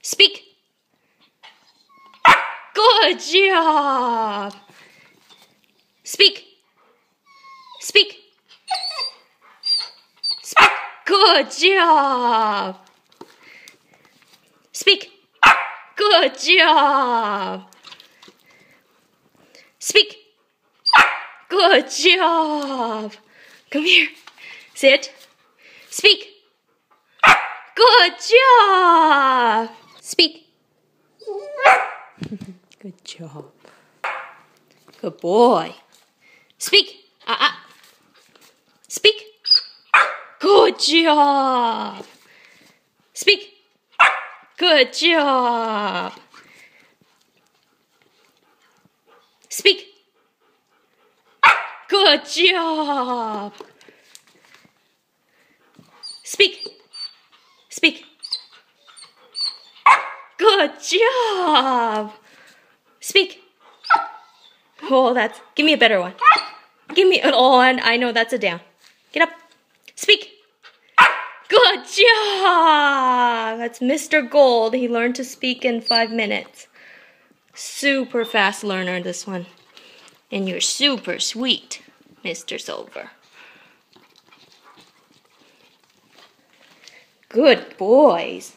Speak. Good job. Speak. Speak. Speak. Good job. Speak. Good job. Speak. Good job. Come here. Sit. Speak. Good job. Speak. Good job. Good boy. Speak. Speak. Good job. Speak. Good job. Speak. Good job. Speak. Speak. Good job. Speak. Oh, give me a better one. Give me, oh, and I know that's a down. Get up. Speak. Good job. That's Mr. Gold. He learned to speak in 5 minutes. Super fast learner, this one. And you're super sweet, Mr. Silver. Good boys.